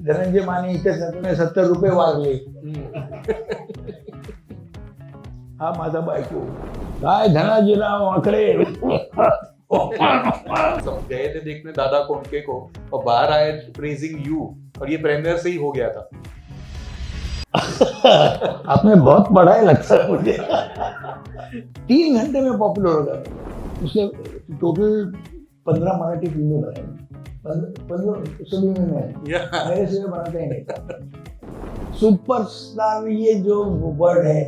धनंजय माने इथे 70 रुपये वारले. हा माझा बायको. काय धनाजीराव आकडे. गए थे देखने दादा कोंडके को और बाहर आए प्रेजिंग यू और ये प्रीमियर से ही हो गया था. आपने बहुत पढ़ा है लगता है मुझे. 3 घंटे में पॉपुलर हो गया. उसने टोटल 15 मराठी फिल्में बनाई. 15 सभी में मेरे से बनाते ही नहीं. सुपरस्टार ये जो वर्ड है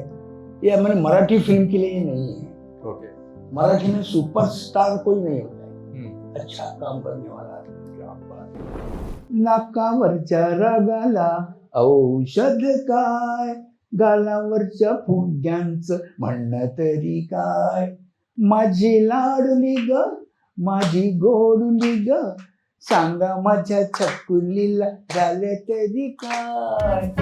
ये मैंने मराठी फिल्म के लिए नहीं है. ओके. मराठी में सुपरस्टार कोई नहीं होता है. अच्छा काम करने वाला. क्या बात. नाकावरच्या रागाला औषध काय, गालावरच्या फुग्यांचं म्हणणं तरी काय. माझी लाडली ग, माझी गोडुली ग, सांगा माझ्या छकुलीला झाले तरी काय.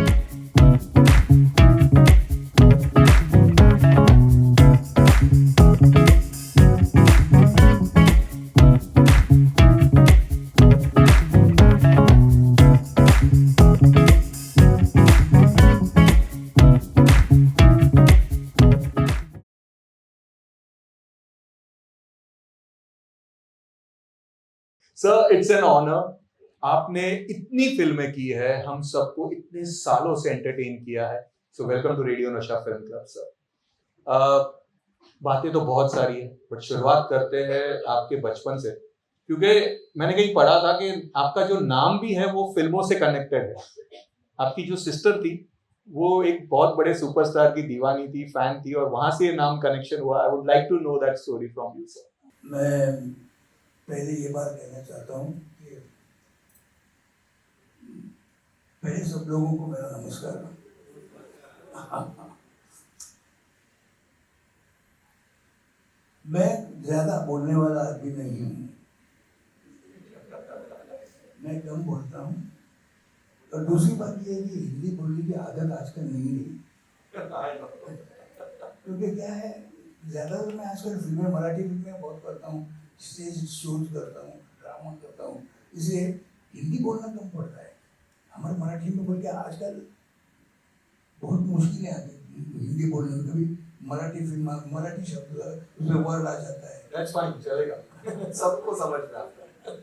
Sir it's an honour. आपने इतनी फिल्में की है, हम सबको इतने सालों से एंटरटेन किया है. सो वेलकम टू रेडियो नशा फिल्म क्लब सर. बातें तो बहुत सारी है बट शुरुआत करते हैं आपके बचपन से, क्योंकि मैंने कहीं पढ़ा था कि आपका जो नाम भी है वो फिल्मों से कनेक्टेड है. आपकी जो सिस्टर थी वो एक बहुत बड़े सुपरस्टार की दीवानी थी, फैन थी, और वहां से ये नाम कनेक्शन हुआ. I would like to know that story from you sir. मैं पहले ये बात कहना चाहता हूँ कि पहले सब लोगों को मेरा नमस्कार. मैं ज्यादा बोलने वाला आदमी नहीं हूँ. मैं कम बोलता हूँ. और दूसरी बात ये है कि हिंदी बोलने की आदत आजकल नहीं रही. क्योंकि क्या है, ज्यादातर मैं आजकल फिल्में, मराठी फिल्में बहुत करता हूँ, स्टेज शोज करता हूँ, ड्रामा करता हूँ, इसलिए हिंदी बोलना कम पड़ता है. हमारे मराठी में बोल के आजकल बहुत मुश्किलें आती है हिंदी बोलने में. कभी मराठी फिल्म, मराठी शब्द उसमें वर्ड आ जाता है. दैट्स फाइन, चलेगा. सबको समझ में आता है.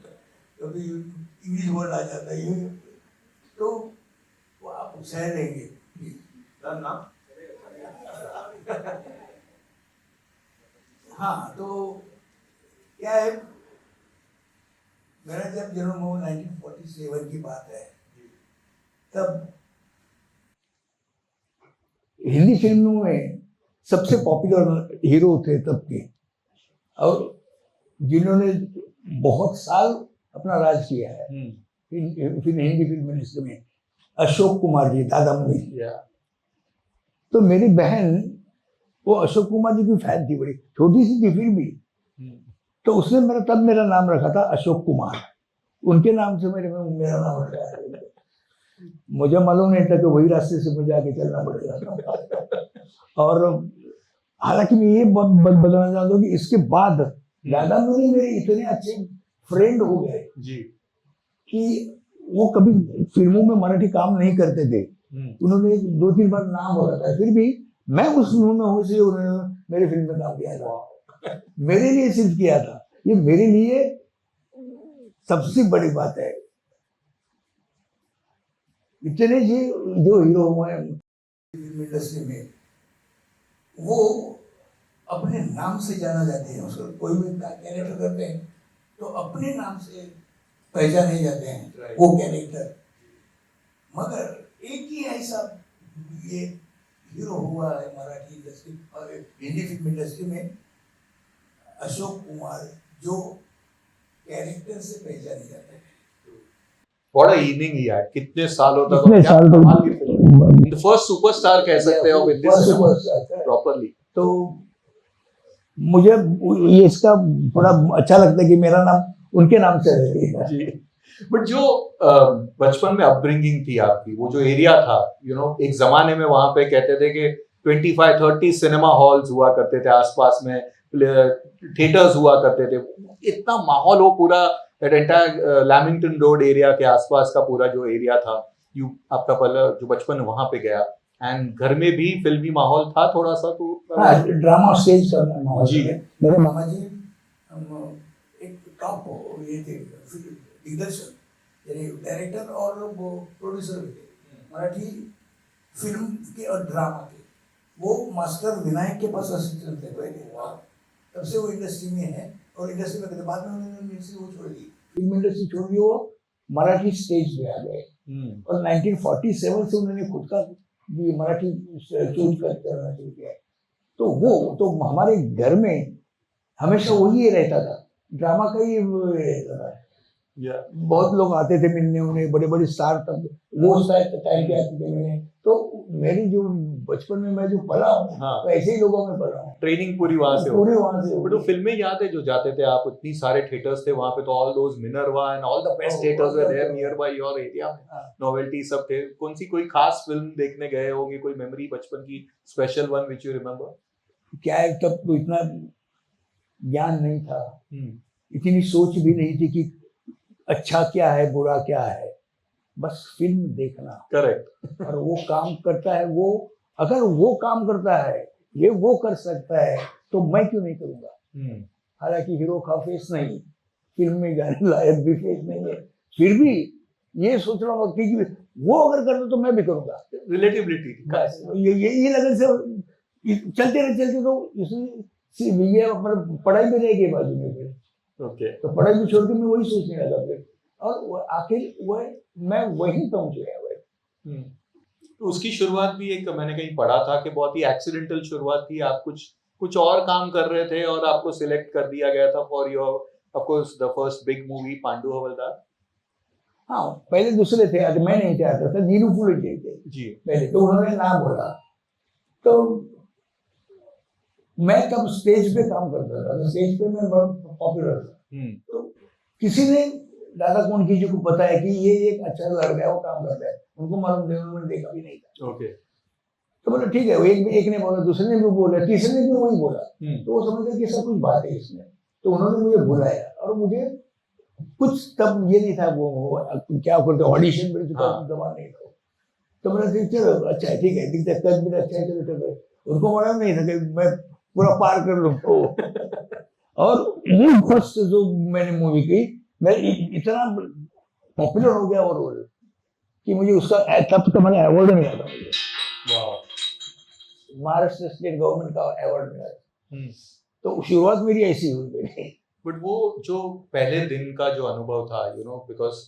कभी इंग्लिश वर्ड आ जाता है. ये तो वो आप सह लेंगे ना. हाँ, तो क्या है, मेरा जब जन्म हुआ 1947 की बात है, तब हिंदी फिल्मों में सबसे पॉपुलर हीरो थे तब के, और जिन्होंने बहुत साल अपना राज किया है फिर हिंदी फिल्म इंडस्ट्री में, अशोक कुमार जी, दादा मुझे. तो मेरी बहन वो अशोक कुमार जी की फैन थी, बड़ी छोटी सी थी फिर भी. तो उसने मेरा नाम रखा था अशोक कुमार. उनके नाम से मेरा नाम रखा. मुझे मालूम नहीं था कि वही रास्ते से मुझे आगे चलना पड़ेगा. और हालांकि मैं ये बताना चाहता हूँ कि इसके बाद दादा मेरे इतने अच्छे फ्रेंड हो गए जी कि वो कभी फिल्मों में मराठी काम नहीं करते थे. उन्होंने 2-3 बार नाम हो रखा है, फिर भी मैं उस में हूँ से उन्होंने मेरी फिल्म में काम किया था. मेरे लिए सिर्फ किया था. ये मेरे लिए सबसे बड़ी बात है. इतने जी जो हीरो हुए फिल्म इंडस्ट्री में, वो अपने नाम से जाना जाते हैं. उसको कोई भी कैरेक्टर करते हैं तो अपने नाम से पहचाने जाते हैं वो कैरेक्टर. मगर एक ही ऐसा ये हीरो हुआ है मराठी इंडस्ट्री और हिंदी फिल्म इंडस्ट्री में, अशोक कुमार, जो कैरेक्टर से पहचाने जाते हैं. What a evening he had. कितने सालों तक, कितने साल तक the first superstar कह सकते हो with this properly. तो मुझे ये इसका बड़ा अच्छा लगता है कि मेरा नाम उनके नाम से है. जी. बट जो बचपन में अपब्रिंगिंग थी आपकी, वो जो एरिया था, एक जमाने में वहां पे कहते थे कि 25-30 सिनेमा हॉल्स हुआ करते थे आसपास में, थिएटर्स हुआ करते थे. इतना माहौल, वो पूरा that entire Lamington road area के आसपास का पूरा जो एरिया था, आपका पहला जो बचपन वहां पे गया, एंड घर में भी फिल्मी माहौल था थोड़ा सा, तो हाँ, ड्रामा स्टेज का माहौल जी। है। मेरे मामा जी एक टॉप ये थे दिग्दर्शक, यानी डायरेक्टर और वो प्रोड्यूसर भी थे मराठी फिल्म के और ड्रामा के। वो मास्टर विनायक के पास असिस्टेंट थे पहले, तब से वो इंडस्ट्री में है। और इंडस्ट्री में बाद में उन्होंने इंडस्ट्री वो छोड़ दी, फिल्म इंडस्ट्री छोड़ दी, वो मराठी स्टेज पे आ गए। और 1947 से उन्होंने खुद का भी मराठी चूज करना शुरू किया। तो वो तो हमारे घर में हमेशा वही रहता था, ड्रामा का ही रहता था। बहुत लोग आते थे मिलने, उन्हें बड़े बड़े स्टार, तब वो टाइम पे आते थे मिलने। तो मेरी जो बचपन में मैं जो पढ़ा हूँ, हाँ। तो ऐसे ही लोगों में पढ़ा हूँ, ट्रेनिंग पूरी वहां से पूरे वहां से। बट वो फिल्में याद है जो जाते थे आप, इतनी सारे थिएटर्स थे वहां पे, तो all those Minerva and all the best theatres were there near by your area में, नोवेल्टी सब थे। कौन सी कोई खास फिल्म देखने गए होंगे, कोई मेमोरी बचपन की special one which you remember? क्या है, तब तो इतना ज्ञान नहीं था, इतनी सोच भी नहीं थी कि अच्छा क्या है बुरा क्या है, बस फिल्म देखना। करेक्ट। और वो काम करता है, वो अगर वो काम करता है, ये वो कर सकता है, तो मैं क्यों नहीं करूंगा। हालांकि हीरो का फेस नहीं, फिल्म में जाने लायक भी फेस नहीं है, फिर भी ये सोच रहा हूँ कि वो अगर करता तो मैं भी करूंगा। रिलेटिबिलिटी बस ये लगन से चलते तो ये पढ़ाई में रह गई बाजू में फिर। ओके। तो पढ़ाई भी छोड़ के मैं वही सोचने लगा फिर, और आखिर मैं वहीं पहुंच गया। तो उसकी शुरुआत भी एक मैंने कहीं पढ़ा था कि बहुत ही एक्सीडेंटल शुरुआत थी, आप कुछ और काम कर रहे थे और आपको सिलेक्ट कर दिया गया था for your of course the first big movie Pandu Havaldar. हाँ, पहले दूसरे थे, आज मैं नहीं चाहता था, नीरू फूल थे जी। पहले, तो उन्होंने ना बोला। तो मैं तब स्टेज पे काम करता था, स्टेज पे मैं बहुत पॉपुलर था। तो किसी ने दादा कौन किसी को पता है कि ये एक अच्छा लड़का है, वो काम करता है, उनको मालूम नहीं, उन्होंने देखा भी नहीं था। ओके। तो बोला ठीक है, एक ने बोला, दूसरे ने भी बोला, तीसरे ने भी वही बोला। तो वो समझ गए कि सब कुछ बात है इसमें, तो उन्होंने मुझे बुलाया। और मुझे कुछ तब ये नहीं था, वो क्या बोलते ऑडिशन में दबा नहीं था। तो मैंने चलो अच्छा है, ठीक है, दिखता है भी अच्छा है, चलो। उनको मालूम नहीं था कि मैं पूरा पार कर लूँ। और वो फर्स्ट जो मैंने मूवी की, मैं इतना पॉपुलर हो गया वो रोल कि मुझे उसका तब तो मैंने अवार्ड मिला था मुझे, महाराष्ट्र स्टेट गवर्नमेंट का अवार्ड मिला। तो शुरुआत मेरी ऐसी हुई। बट वो जो पहले दिन का जो अनुभव था, यू नो, बिकॉज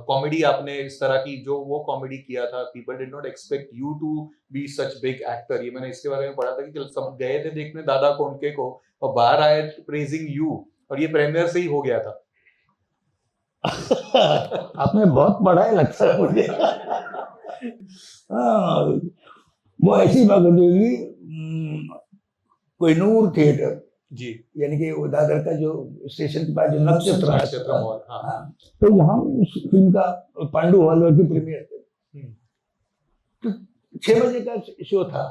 कॉमेडी आपने इस तरह की जो वो कॉमेडी किया था, people did not expect you to be such big actor. ये मैंने इसके बारे में पढ़ा था कि सब गए थे देखने दादा कोंडके को और बाहर आए प्रेजिंग यू, और ये प्रीमियर से ही हो गया था। आपने बहुत पढ़ा है लगता है मुझे। हाँ, वो ऐसी बात होगी, कोहिनूर थिएटर जी, यानी कि वो दादर का जो स्टेशन के पास जो नक्षत्र मॉल, हाँ, तो वहाँ उस फिल्म का पांडु हॉल की प्रीमियर थे। तो 6 बजे का शो था,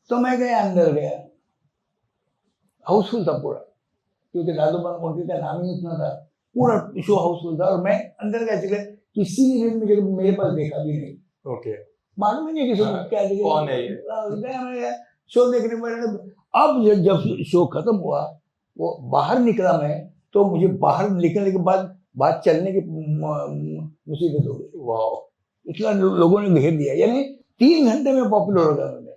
तो मैं गया, अंदर गया, हाउसफुल था पूरा, क्योंकि दादू बन कोंडके का नाम ही उतना था, पूरा शो हाउसफुल था। और मैं अंदर गया, चले किसी ने मेरे पास देखा भी नहीं। ओके। मालूम ही नहीं किसी को क्या कौन है ये। गया शो देखने में। अब जब शो खत्म हुआ, वो बाहर निकला मैं, तो मुझे बाहर निकलने के बाद बात चलने की मुसीबत हो गई। वाह, इतना लोगों ने घेर दिया, यानी 3 घंटे में पॉपुलर हो गया मैंने।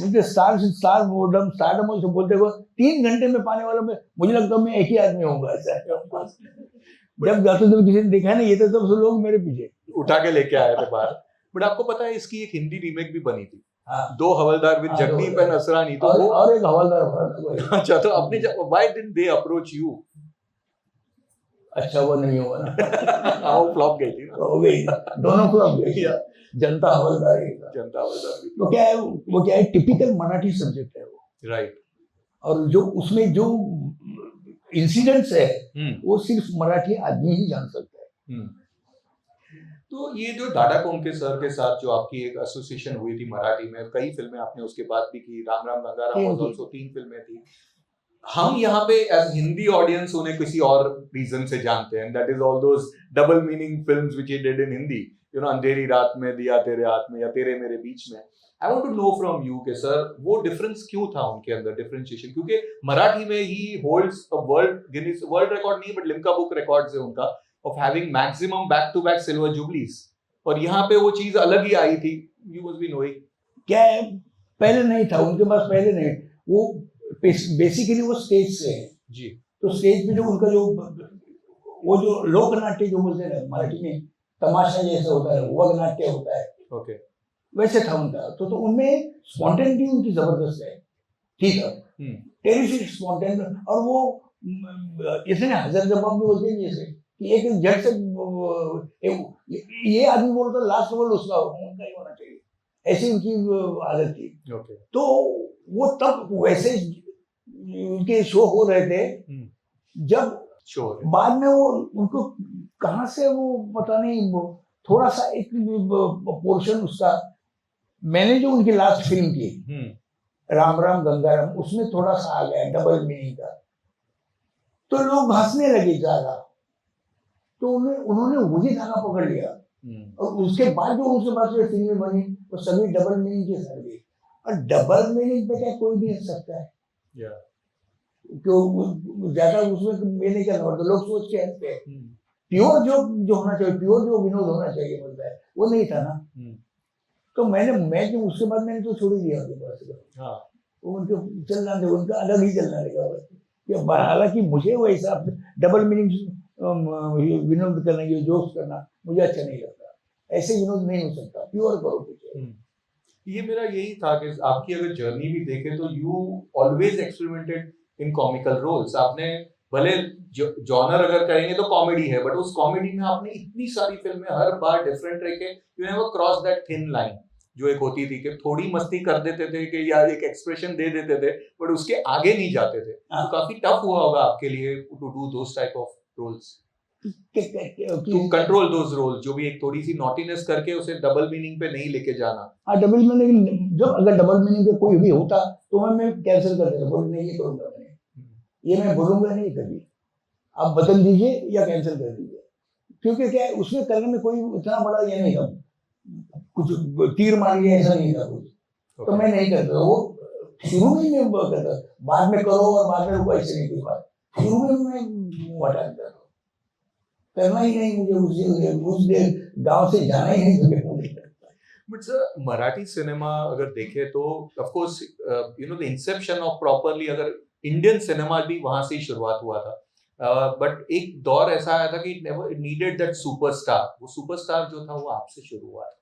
मुझे स्टार बोर्डम स्टारडम से बोलते हुए 3 घंटे में पाने वाला मुझे लगता है मैं एक ही आदमी होऊंगा ऐसा। जब जाते जब किसी ने देखा नहीं, ये तो सब लोग मेरे पीछे उठा के लेके आए थे बाहर। बट आपको पता है इसकी एक हिंदी रीमेक भी बनी थी, हाँ, 2 हवलदार विद जगदीप एंड असरानी। तो और एक हवलदार। अच्छा, तो अपने why didn't they approach you? अच्छा, वो नहीं हुआ ना। वो फ्लॉप गई थी ना। हो गई, दोनों फ्लॉप गई। जनता हवलदार, जनता हवलदार भी। वो क्या है टिपिकल मराठी सब्जेक्ट है वो, राइट। और जो उसमें जो इंसिडेंट्स है वो सिर्फ मराठी आदमी ही जान सकता है। तो ये जो दादा कोंडके सर के साथ जो आपकी एक एसोसिएशन हुई थी मराठी में, कई फिल्में आपने उसके बाद भी की, राम राम गंगाराम वाज आल्सो 3 फिल्में थी। हम यहाँ पे एज हिंदी ऑडियंस उन्हें किसी और रीजन से जानते हैं, that is all those double meaning films which he did in Hindi, you know, अंधेरी रात में, दिया तेरे हाथ में, या तेरे मेरे बीच में. I want to know from you कि सर वो डिफरेंस क्यों था उनके अंदर, डिफरेंशिएशन, क्योंकि मराठी में ही holds a world Guinness world record नहीं बट लिम्का बुक रिकॉर्ड्स है उनका of having maximum back to back silver jubilees, और यहाँ पे वो चीज अलग ही आई थी. You must be knowing. क्या है, पहले नहीं था उनके पास, पहले नहीं. वो बेसिकली वो स्टेज से है जी. तो स्टेज पे जो उनका जो वो जो लोक नाट्य जो बोलते हैं मराठी में, तमाशा जैसा होता है, वग नाट्य होता है, ओके. वैसे था उनका. तो उनमें स्पॉन्टेनिटी उनकी जबरदस्त है. ठीक है, टेरिफिक स्पॉन्टेन. और वो इसने हजार जवाब भी बोलते हैं जैसे कि एक झट से ये आदमी बोलता लास्ट वर्ड उसका उनका ही होना चाहिए, ऐसी उनकी आदत थी. ओके. तो वो तब वैसे उनके शो हो रहे थे. जब श्योर. बाद में वो उनको कहाँ से वो पता नहीं, वो थोड़ा सा एक पोर्शन उसका, मैंने जो उनकी लास्ट फिल्म की राम राम गंगाराम, उसमें थोड़ा सा आ गया डबल मीनिंग का, तो लोग हंसने लगे ज्यादा. तो उन्होंने वही धागा पकड़ लिया. और उसके बाद जो उसके बाद जो फिल्में बनी वो सभी डबल मीनिंग की सर गई. और डबल मीनिंग पे क्या कोई भी हंस सकता है, क्यों ज्यादा उसमें मैंने क्या नॉट, लोग सोच के हंसते हैं. प्योर जो होना चाहिए, प्योर जो विनोद होना चाहिए बोलता है, वो नहीं था ना. तो मैं जो उसके बाद मैंने तो छोड़ ही दिया उनके पास. वो उनके चलना थे, उनका अलग ही चलना लगा. हालांकि मुझे वो ऐसा डबल मीनिंग विनोद करना, ये जोक्स करना मुझे अच्छा नहीं लगता. ऐसे विनोद नहीं हो सकता, प्योर करो कुछ. ये मेरा यही था कि आपकी अगर जर्नी भी देखें तो you always experimented in comical roles. आपने भले जॉनर अगर कहेंगे तो कॉमेडी है, बट उस कॉमेडी में आपने इतनी सारी फिल्में हर बार डिफरेंट रखे. You never cross that thin line जो एक होती थी कि थोड़ी मस्ती कर देते थे कि यार एक एक्सप्रेशन दे देते थे बट उसके आगे नहीं जाते थे. तो काफी टफ हुआ होगा आपके लिए to do those type of roles, to control those roles, जो भी एक थोड़ी सी नॉटीनेस करके उसे डबल मीनिंग पे नहीं लेके जाना. हाँ, डबल मीनिंग, जब अगर डबल मीनिंग पे कोई भी होता तो मैं कैंसिल कर देता, बोल नहीं ये करूंगा मैं, ये मैं बोलूंगा नहीं कभी, आप बदल दीजिए या कैंसिल कर दीजिए. क्योंकि क्या है, उसमें करने में कोई इतना बड़ा ये नहीं था, कुछ तीर मार लिया ऐसा नहीं था कुछ. तो मैं नहीं करता. वो शुरू में मैं करता, बाद में करो और बाद में रुको, ऐसे नहीं कोई बात. शुरू में मैं हटा देता, करना ही नहीं मुझे, उस देर गांव से जाना ही नहीं मुझे. बट सर मराठी सिनेमा अगर देखें तो of course you know the Inception of properly अगर इंडियन सिनेमा भी वहां से ही शुरुआत हुआ था. बट एक दौर ऐसा आया था कि it never needed that superstar. वो सुपरस्टार जो था वो आपसे शुरू हुआ था.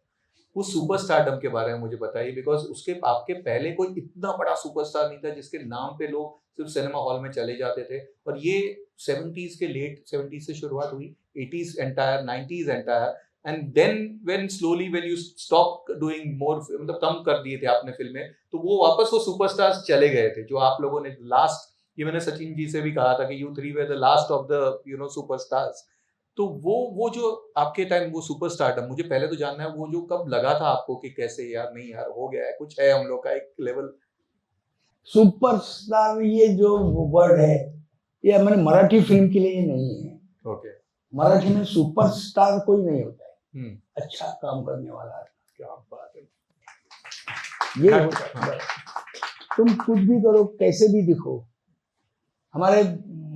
उस सुपरस्टारडम के बारे में मुझे बताइए, बिकॉज उसके आपके पहले कोई इतना बड़ा सुपरस्टार नहीं था जिसके नाम पे लोग सिर्फ सिनेमा हॉल में चले जाते थे. और ये 70s के लेट 70s से शुरुआत हुई, 80s entire, 90s entire, and then when slowly when you stop doing more, मतलब कम कर दिए थे आपने फिल्में, तो वो वापस वो सुपरस्टार्स चले गए थे जो आप लोगों ने लास्ट, ये मैंने सचिन जी से भी कहा था कि you three way the last of the you know superstars. तो वो जो आपके टाइम वो सुपरस्टारडम, मुझे पहले तो जानना है वो जो कब लगा था आपको कि कैसे यार नहीं यार हो गया है, कुछ है हम लोग का एक लेवल. सुपरस्टार ये जो वर्ड है ये मैंने मराठी फिल्म के लिए नहीं है. ओके. मराठी में सुपरस्टार कोई नहीं होता है, अच्छा काम करने वाला. क्या बात है. ये होता है. तुम कुछ भी करो, कैसे भी दिखो. हमारे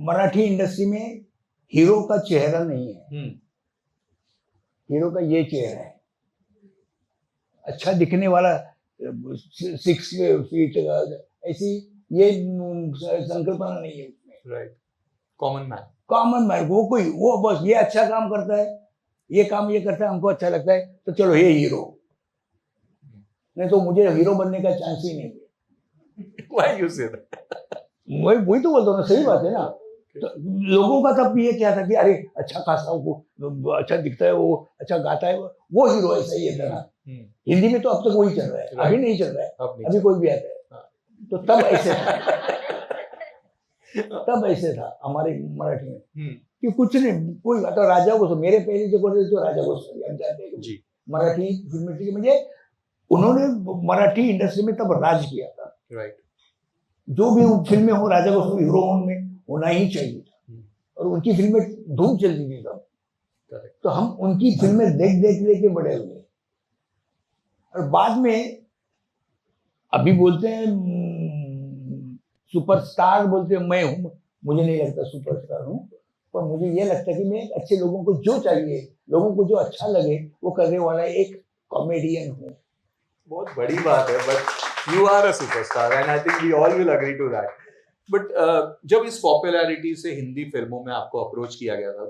मराठी इंडस्ट्री में हीरो का चेहरा नहीं है. हीरो का ये चेहरा है, अच्छा दिखने वाला, 6 फीट ऐसी ये संकल्पना नहीं है उसमें. राइट. कॉमन मैन वो कोई, वो बस ये अच्छा काम करता है, ये काम ये करता है, हमको अच्छा लगता है तो चलो ये हीरो. नहीं तो मुझे हीरो बनने का चांस ही नहीं है. Why you say that? वही तो बोलता हूँ ना, सही बात है ना. तो लोगों का तब ये क्या था कि अरे अच्छा खासा वो अच्छा दिखता है, वो अच्छा गाता है, वो हीरो ऐसा ही था ना. हिंदी में तो अब तक वही चल रहा है, अभी नहीं चल रहा है, अभी कोई भी आता है. तो तब ऐसे था, तब ऐसे था हमारे मराठी में कि कुछ नहीं, कोई आता राजा को, मेरे पहले जो राजा को जानते हैं मराठी फिल्म इंडस्ट्री, मुझे उन्होंने मराठी इंडस्ट्री में तब राज किया था. राइट. जो भी फिल्में हो राजा को हीरो में होना ही चाहिए, और उनकी फिल्में धूम चलती थी तब। तो हम उनकी फिल्में देख के बड़े हुए। और बाद में अभी बोलते हैं सुपरस्टार, बोलते हैं मैं हूँ, मुझे नहीं लगता सुपरस्टार हूँ, पर मुझे ये लगता है कि मैं अच्छे लोगों को जो चाहिए, लोगों को जो अच्छा लगे वो करने वाला एक कॉमेडियन हूँ। बहुत बड़ी बात है, but you are a superstar and I think we all will agree to that. But जब इस पॉपुलैरिटी से हिंदी फिल्मों में आपको अप्रोच किया गया था,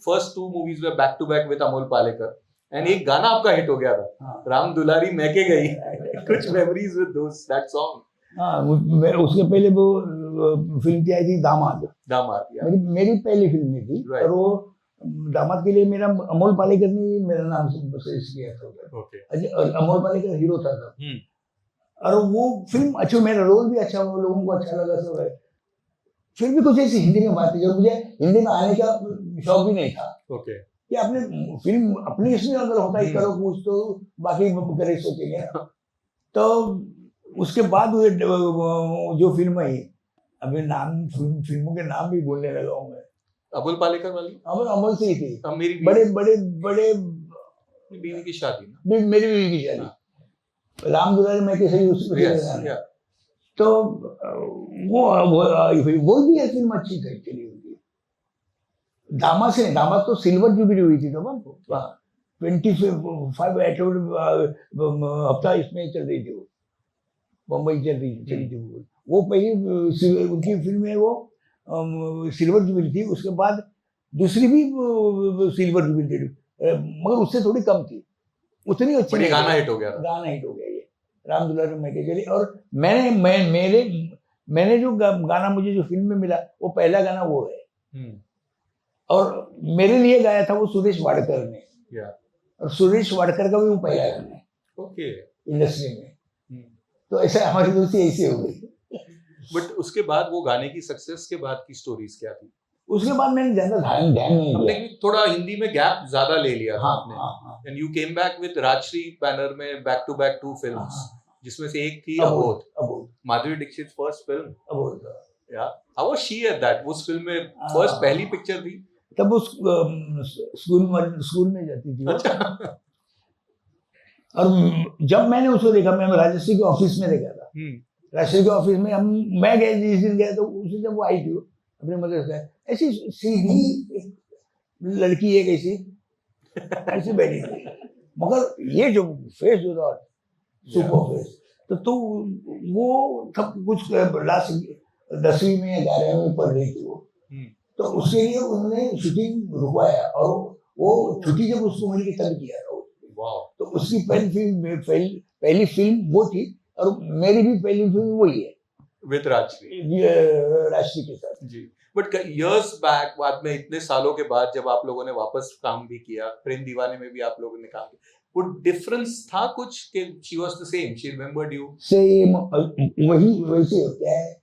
first two movies way back to back with Amol Palekar, and एक गाना आपका हिट हो गया था, हाँ। राम दुलारी मैके गई। कुछ मेमोरीज विद दैट सॉन्ग? हाँ, उसके पहले वो फिल्म की आई थी दामाद। मेरी पहली फिल्म थी, और वो दामाद के लिए मेरा अमोल पालेकर ने मेरा नाम सजेस्ट किया था। और अमोल पालेकर हीरो था तब। और वो फिल्म अच्छा, मेरा रोल भी अच्छा हुआ, लोगों को अच्छा लगा सब है। फिर भी कुछ ऐसी हिंदी में बातें जो मुझे हिंदी में आने का शौक भी नहीं था। कि आपने फिल्म अपनी इसमें अगर होता है करो कुछ, तो बाकी करे सोचेंगे। तो उसके बाद जो फिल्म आई, अभी नाम फिल्मों के नाम भी बोलने लगा हूँ मैं। अमोल पालेकर वाली अमोल से ही थी। मेरी बड़े बीवी की शादी ना, मेरी बीवी की शादी, राम दुलारी मैं कैसे तो वो भी है फिल्म अच्छी थी चली हुई। दामाद से नहीं, दामाद तो सिल्वर जुबली हुई थी तब, 25 हफ्ता इसमें चल रही थी, वो बम्बई चली थी वो पहली उनकी फिल्म में वो सिल्वर जुबली थी। उसके बाद दूसरी भी सिल्वर जुबली थी, मगर उससे थोड़ी कम थी, उतनी अच्छी। गाना हिट हो गया ये राम दुलारी मैके गई। और मैंने जो गाना मुझे जो फिल्म में मिला, वो पहला गाना वो है। और मेरे लिए गाया था वो सुरेश वाडकर ने। और सुरेश वाडकर का भी वो पहला गाना है इंडस्ट्री में। तो ऐसा हमारी दोस्ती ऐसी हो गई। बट उसके बाद वो गाने की सक्सेस के बाद की स्टोरीज क्या थी? उसके बाद मैंने ज्यादा ध्यान नहीं दिया, थोड़ा हिंदी में गैप ज्यादा ले लिया था आपने। And you came back with Rajshri banner में बैक टू बैक 2 फिल्म्स, जिसमें से एक थी Abodh, Madhuri Dixit first film Abodh. How was she at that? उस फिल्म में फर्स्ट पहली पिक्चर थी तब, उस स्कूल में जाती थी। अच्छा। और जब मैंने उसको देखा, मैं राजश्री के ऑफिस में देखा था। राजश्री के ऑफिस में मैं गया जिस दिन गया, तो उस दिन जब वो आई थी अपने मदर से, ऐसी सीधी लड़की है, ऐसी बैठी थी, मगर ये जो फेस जो था सुपर फेस, तो वो सब कुछ लास्ट 10वीं में या 11वीं में पढ़ रही थी वो। तो उसके लिए उन्होंने शूटिंग रुकवाया, और वो छुट्टी जब उसको मिली तब किया था। तो उसकी पहली फिल्म वो थी, और मेरी भी पहली फिल्म वही है विद राजश्री के साथ जी। बट इयर्स बैक, बाद में इतने सालों के बाद जब आप लोगों ने वापस काम भी किया, प्रेम दीवाने में भी आप लोगों ने काम किया, वो डिफरेंस था कुछ कि she was the same, she remembered you same? वैसे होता है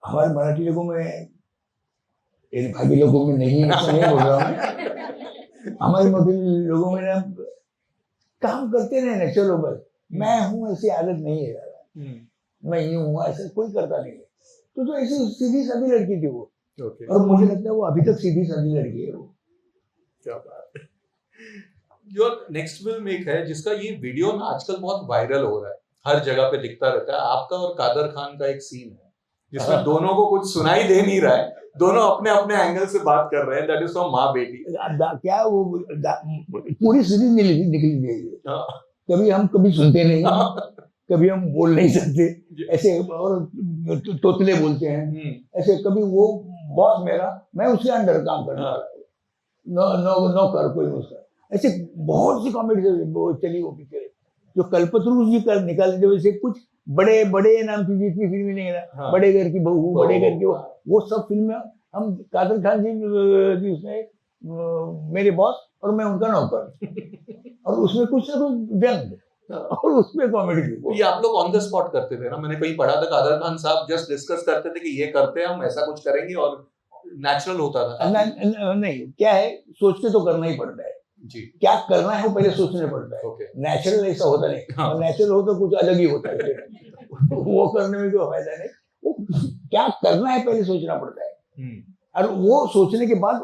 हमारे मराठी लोगों में, बाकी लोगों में नहीं, ऐसा नहीं बोल रहा हूँ। हमारे मराठी लोगों में ना काम करते रहे ना, चलो बस मैं हूँ, ऐसी आदत नहीं है, मैं यूं हूँ, ऐसा कोई करता नहीं है। तो ऐसी सीधी सादी लड़की थी वो। और मुझे लगता है वो अभी तक सीधी सादी लड़की है वो। क्या बात है। योर नेक्स्ट फिल्म एक है जिसका ये वीडियो ना आजकल बहुत वायरल हो रहा है, हर जगह पे दिखता रहता है, आपका और कादर खान का एक सीन है जिसमें दोनों को कुछ सुनाई दे नहीं रहा है, दोनों अपने अपने एंगल से बात कर रहे हैं, दैट इज फ्रॉम माँ बेटी। क्या वो पूरी सीरीज निकली गई, कभी हम कभी सुनते नहीं, कभी हम बोल नहीं सकते ऐसे, और तोतले बोलते हैं ऐसे। कभी वो बॉस मेरा, मैं उसके अंडर काम करने वाला, नो कर कोई उसका, ऐसे बहुत सी कॉमेडी चली वो पिक्चर। जो कल्पतरू जी कर निकाल दे, वैसे कुछ बड़े बड़े नाम की जितनी फिल्में नहीं है, बड़े घर की बहू, बड़े घर की वो सब फिल्में हम कादर खान जी उसमें मेरे बॉस और मैं उनका नौकर, और उसमें कुछ ना कुछ व्यंग और उसमें कॉमेडी। ये आप लोग ऑन द स्पॉट करते थे ना? मैंने कहीं पढ़ा था कादर खान साहब जस्ट डिस्कस करते थे कि ये करते हैं हम, ऐसा कुछ करेंगे, और नेचुरल होता था? नहीं, क्या है, सोच के तो करना ही पड़ता है जी, क्या करना है वो पहले सोचना पड़ता है। नेचुरल ऐसा होता नहीं, नेचुरल हो तो कुछ अलग ही होता है, वो करने में कोई फायदा नहीं, वो क्या करना है पहले सोचना पड़ता है, हम्म, और वो सोचने के बाद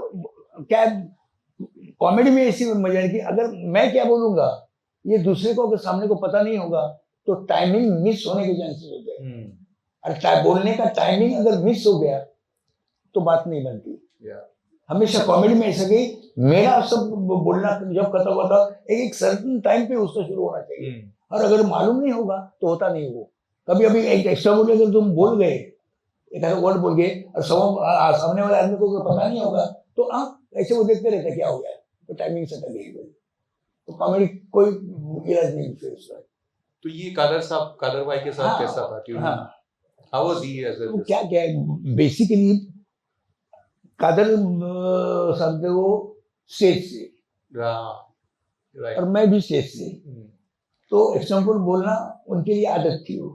क्या कॉमेडी में ऐसी मजा है कि अगर मैं क्या बोलूंगा ये दूसरे को अगर सामने को पता नहीं होगा तो टाइमिंग मिस होने के चांसेस होते हैं, हम्म, और बोलने का टाइमिंग अगर मिस हो गया तो बात नहीं बनती। yeah, हमेशा कॉमेडी में ऐसा कि मेरा सब बोलना जब खत्म हुआ था एक सर्टन टाइम पे उसका शुरू होना चाहिए, हम्म, और अगर मालूम नहीं होगा तो होता नहीं वो। कभी अभी एक एक्स्ट्रा बोल अगर तुम बोल गए, एक ऐसा वर्ड बोल गए और सामने वाले आदमी को अगर पता नहीं होगा तो ऐसे वो देखते रहते क्या हो गया, तो टाइमिंग से गई। तो कॉमेडी कोई इलाज नहीं फिर उसका। तो ये कादर भाई के साथ हाँ, कैसा था ट्यूनिंग? हाँ, हाउ वाज ही एज तो क्या क्या बेसिकली कादर साहब थे वो स्टेज से, राइट? और मैं भी स्टेज से, तो एग्जाम्पल बोलना उनके लिए आदत थी, वो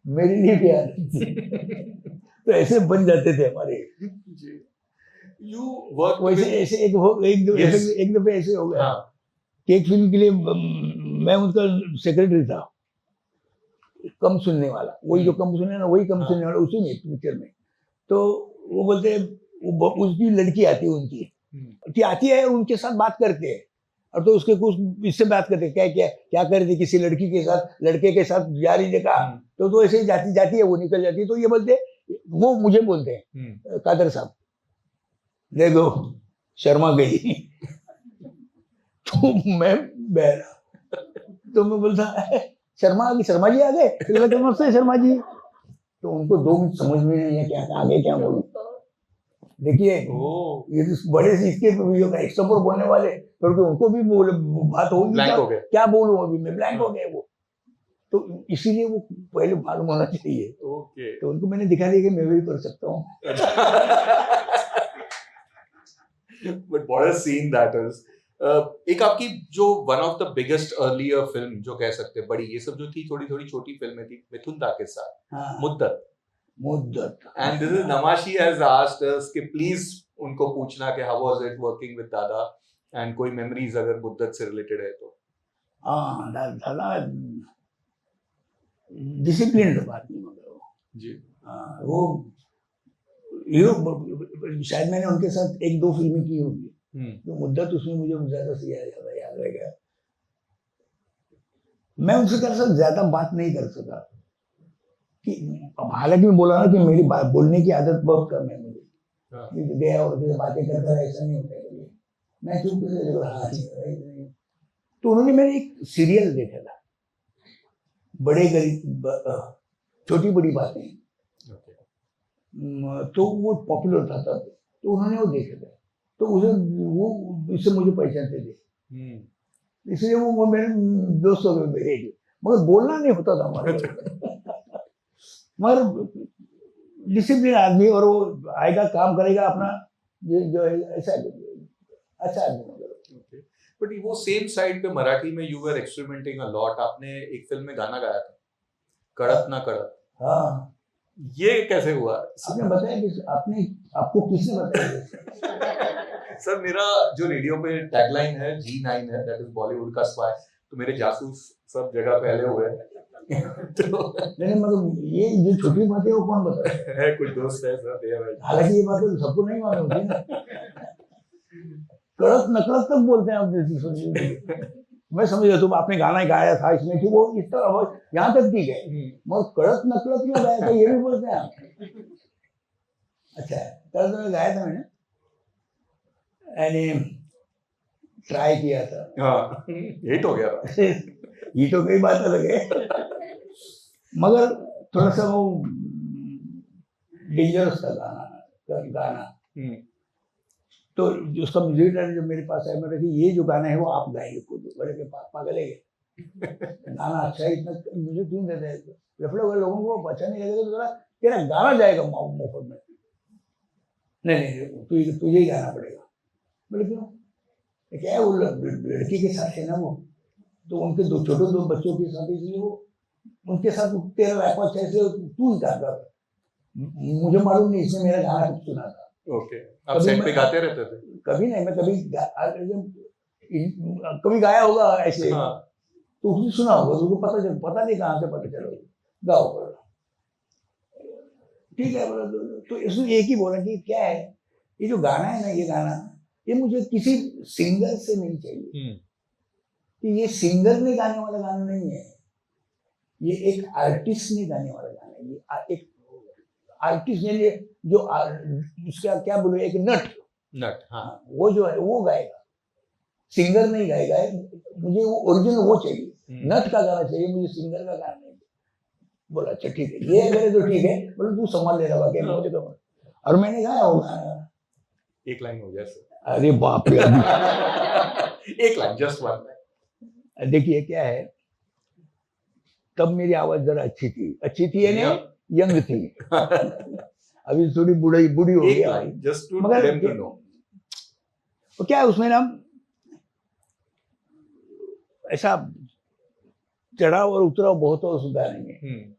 मेरे लिए भी आदत थी। तो ऐसे बन जाते थे हमारे। जी, यू वर्क वैसे ऐसे एक दफे ऐसे हो गया हाँ, कि एक फिल्म के लिए मैं उनका सेक्रेटरी था, कम सुनने वाला, वही जो कम सुनने ना वही कम हाँ। सुनने वाला उसी में पिक्चर में। तो वो बोलते उसकी लड़की आती है उनकी, कि आती है उनके साथ बात करते हैं, और तो उसके कुछ इससे बात करते हैं, क्या क्या क्या कर रही थी किसी लड़की के साथ, लड़के के साथ जा रही देखा, तो ऐसे ही जाती जाती है वो निकल जाती है। तो ये बोलते, वो मुझे बोलते हैं कादर साहब देखो शर्मा गई। तो मैं बहरा, तो मैं बोलता शर्मा जी आ गए, तो नमस्ते शर्मा जी। तो उनको 2 मिनट समझ में नहीं है क्या आगे क्या बोलूं। देखिए ये तो बड़े से इसके एक्स्ट्रा पर बोलने वाले, क्योंकि उनको भी बात होगी ब्लैंक हो गए। क्या बोलूं, अभी मैं ब्लैंक हो गया वो। तो इसीलिए वो पहले मालूम होना चाहिए। ओके, तो उनको मैंने दिखा दिया कि मैं भी कर सकता हूँ। But what a seen that is. एक आपकी जो one of the biggest earlier film जो कह सकते हैं, बड़ी ये सब जो थी थोड़ी थोड़ी छोटी फिल्में थी मिथुन दा के साथ, हाँ, मुद्दत। मुद्दत। And this is Namashi has asked us कि प्लीज उनको पूछना कि how was it working with दादा, एंड कोई मेमोरीज अगर मुद्दत से रिलेटेड है तो। हाँ, दादा डिसिप्लिन बात नहीं, मगर वो जी, वो हीरो, शायद मैंने उनके साथ 1-2 फिल्में की होगी, तो मुद्दत उसमें मुझे ज्यादा से याद रह गया। मैं उनसे कर साथ ज्यादा बात नहीं कर सका, कि हालांकि मैं बोला ना कि मेरी बात बोलने की आदत बहुत कम है मुझे, गया और बातें करता ऐसा नहीं होता है, मैं चुप कर। तो उन्होंने मेरे एक सीरियल देखा था, बड़े गरीब छोटी बड़ी बातें, तो वो पॉपुलर था तब, तो उन्होंने वो देखा था, तो उसे वो इससे मुझे पहचानते थे, इसलिए वो मेरे दोस्त हो गए मेरे, मगर बोलना नहीं होता था हमारे। मगर डिसिप्लिन आदमी, और वो आएगा काम करेगा अपना, जो ऐसा अच्छा आदमी। बट वो सेम साइड पे मराठी में you were experimenting a lot. आपने एक फिल्म में गाना गाया था, कड़क ना कड़क। हाँ, ये कैसे हुआ? आपने बताया कि आपको किसने बताया? सर मेरा जो रेडियो पे टैगलाइन है G9 है, दैट इज बॉलीवुड का स्पाई, तो मेरे जासूस सब जगह फैले हुए हैं। तो नहीं मतलब ये जो छोटी बातें वो कौन बताता है, कुछ दोस्त है सर, दे भाई। हालांकि ये बातें सबको नहीं मालूम होती ना, कड़क नकड़क तक बोलते हैं आप जैसे। मैं समझ गया तुम आपने गाना गाया था इसमें कि वो इस तरह यहाँ तक ठीक है, मगर कड़क नकड़क में गाया था ये भी बोलते हैं आप? अच्छा, कड़क में गाया था मैंने, यानी ट्राई किया था। हाँ, हिट हो गया था। ये तो कई बात अलग है, मगर थोड़ा सा वो डेंजरस था गाना। तो उसका म्यूजिक डायरेक्टर जब मेरे पास आया, मैंने कहा ये जो गाना है वो आप गाएंगे खुद। बोले कि पागल है गाना अच्छा है, इतना म्यूजिक क्यों देते हैं? लोगों को अच्छा नहीं लगेगा तो जरा तेरा गाना जाएगा मुफ्त में। नहीं तुझे ही गाना पड़ेगा। बोले क्यों? क्या है, वो लड़की के साथ है ना वो, तो उनके छोटे 2 बच्चों के साथ, इसलिए वो उनके साथ तेरा रैपर अच्छे तू ही गाता। मुझे मालूम नहीं इसने मेरा गाना कुछ सुना था। ओके, आप सेट पे गाते रहते थे? कभी नहीं, मैं कभी गाया होगा ऐसे। हाँ। तो उसने सुना होगा, उसको पता नहीं कहाँ से पता चला, गाओ पर। ठीक है बोला तो इसने एक ही बोला कि क्या है ये जो गाना है ना, ये गाना ये मुझे किसी सिंगर से नहीं चाहिए, कि ये सिंगर ने गाने वाला गाना नहीं है, ये एक आर्टिस्ट ने गाने वाला गाना है। ये एक आर्टिस्ट ने जो उसका क्या बोलो, एक नट, हाँ, वो जो है वो गाएगा, सिंगर नहीं गाएगा। मुझे वो ओरिजिनल वो चाहिए, नट का गाना चाहिए मुझे, सिंगर का गाना नहीं। बोला अच्छा ठीक है, ये अगर तो ठीक है, बोले तू संभाल ले रहा बाकी मुझे तो। और मैंने गाया वो गाना, एक लाइन हो गया सर। अरे बाप रे एक लाइन, जस्ट वन लाइन। देखिए क्या है, तब मेरी आवाज जरा अच्छी थी यानी यंग थी। अभी थोड़ी बूढ़ी हो गई भाई। जस्ट टू मगर देम टू नो, तो क्या है उसमें ना ऐसा चढ़ाव और उतराव बहुत हो, उस गाने में।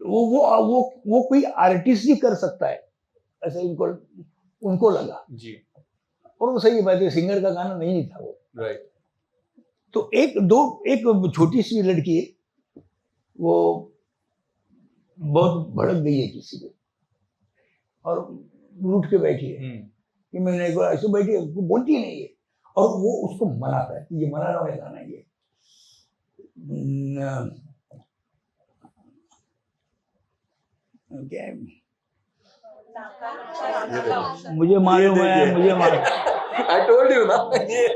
वो कोई आर्टिस्ट ही कर सकता है ऐसा उनको लगा जी। और वो सही बात है, सिंगर का गाना नहीं था वो। राइट। तो एक छोटी सी लड़की वो बहुत भड़क गई है किसी पे और रूठ के बैठी है कि मैंने ऐसे बैठी है, बोलती नहीं है, और वो उसको मनाता है, ये मना रहा है गाना ये। क्या है? मुझे मालूम है, मुझे मालूम। I told you ना ये।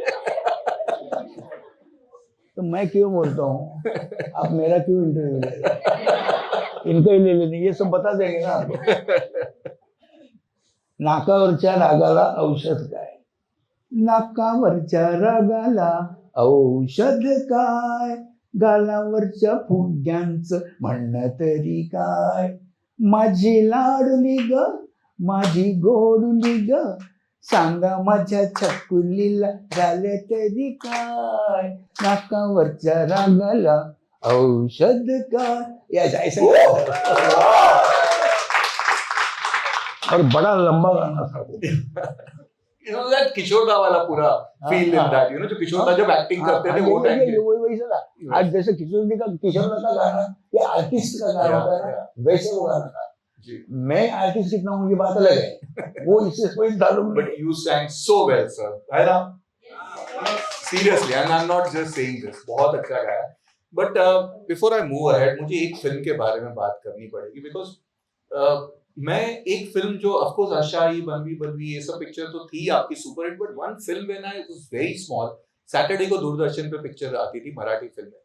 तो मैं क्यों बोलता हूँ, आप मेरा क्यों इंटरव्यू ले रहे हैं? इनका ही ले लेने, ये सब बता देंगे ना आपको। नाकावरच्या रागाला औषध काय, नाकावरच्या रागाला औषध काय, गालावरच्या फुग्यांचं म्हणणं तरी काय, माझी लाडुली ग, माझी गोडुली ग, सांगा माझ्या छकुलीला झाले तरी काय, नाकावरच्या रागाला औषध काय। ऐसा और बड़ा लंबा गाना था वो। You know that किशोरदा वाला पूरा feel in that, you know, जो किशोरदा जब एक्टिंग करते थे वो टाइम पे वही था। आज जैसे किशोरदा का गाना या आर्टिस्ट का गाना होता है ना, वैसे वो गाना था। मैं आर्टिस्ट कितना हूँ ये बात अलग है, वो इससे कोई ताल्लुक नहीं। But you sang so well, sir. है ना? Seriously, and I'm not just saying this. बहुत अच्छा गाया। But before I move ahead, मुझे एक फिल्म के बारे में बात करनी पड़ेगी, because मैं एक फिल्म जो ऑफ कोर्स आशाई बनवी ये सब पिक्चर तो थी आपकी super hit, but one film when I was very small, Saturday को दूरदर्शन पे पिक्चर आती थी मराठी फिल्म में,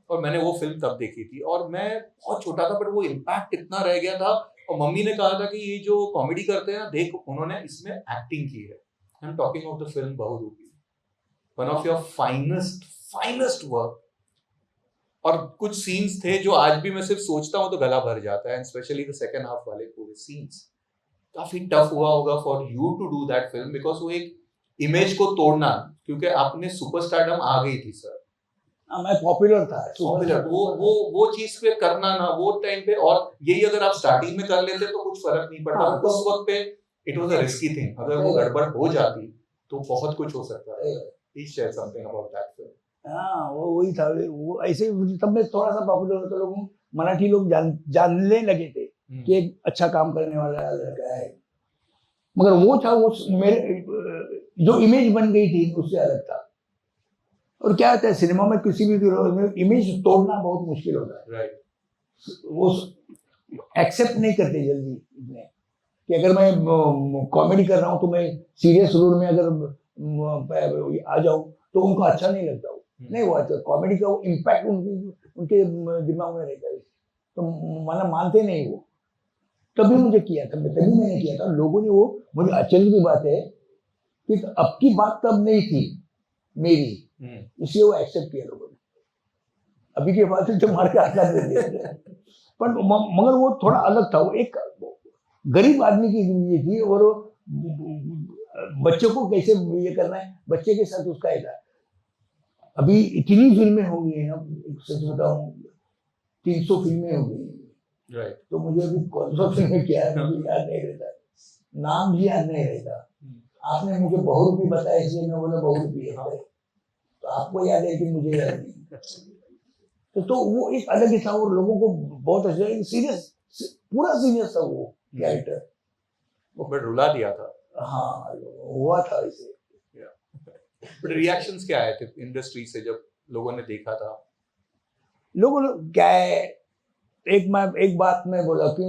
और मैंने वो फिल्म तब देखी थी और मैं बहुत छोटा था, बट वो इम्पैक्ट इतना रह गया था। और मम्मी ने कहा था कि ये जो कॉमेडी करते हैं ना, देख उन्होंने इसमें एक्टिंग की है। I am talking of the film Bahurupi, one of your finest work. और कुछ सीन्स थे जो आज भी मैं सिर्फ सोचता हूँ तो गला भर जाता है, स्पेशली द सेकंड हाफ वाले पूरे सीन्स। काफी टफ हुआ होगा for you to do that film, because वो एक इमेज को तोड़ना, क्योंकि आपने सुपरस्टारडम आ गई थी सर, मैं पॉपुलर था, पॉपुलर, वो चीज पे करना ना वो टाइम पे, और यही अगर आप स्टार्टिंग में कर लेते तो कुछ फर्क नहीं पड़ता। उस वक्त पे it was a risky thing, अगर वो गड़बड़ हो जाती तो बहुत कुछ हो सकता है। Please share something about that film. हाँ, वो वही था, वो ऐसे तब मैं थोड़ा सा पॉपुलर होता, लोगों मराठी लोग जानने लगे थे कि एक अच्छा काम करने वाला लड़का है, मगर वो था वो मेरे जो इमेज बन गई थी उससे अलग था। और क्या होता है सिनेमा में किसी भी इमेज तोड़ना बहुत मुश्किल होता है। राइट। वो एक्सेप्ट नहीं करते जल्दी इतने कि अगर मैं कॉमेडी कर रहा हूँ तो मैं सीरियस रोल में अगर आ जाऊँ तो उनको अच्छा नहीं लगता। नहीं हुआ तो कॉमेडी का वो इम्पैक्ट उनके दिमाग में रहता है, तो मतलब मानते नहीं वो। तभी मुझे किया था, तभी मैंने किया था। लोगों ने वो, मुझे आश्चर्य की बात है कि अब की बात तब नहीं थी मेरी, इसलिए वो एक्सेप्ट किया लोगों ने। अभी की बात है तो मार के आकर दे दिया, पर मगर वो थोड़ा अलग था। वो एक गरीब आदमी की जिंदगी थी और बच्चों को कैसे ये करना है, बच्चे के साथ उसका था। अभी इतनी फिल्में हो गई हैं, सच बताऊं 300 फिल्में हो गई। राइट। तो मुझे अभी कौन सा फिल्म क्या है मुझे याद नहीं रहता, नाम भी याद नहीं रहता। आपने मुझे बहुरूपी बताया इसलिए मैं बोला बहुरूपी है, तो आपको याद है कि मुझे याद नहीं। तो वो एक अलग ही था और लोगों को बहुत अच्छा, सीरियस पूरा सीरियस था वो कैरेक्टर। बट रुला दिया था। हाँ हुआ था इसे। बट रिएक्शंस क्या आए थे इंडस्ट्री से जब लोगों ने देखा था? लोगों ने क्या है, एक बात मैं बोला कि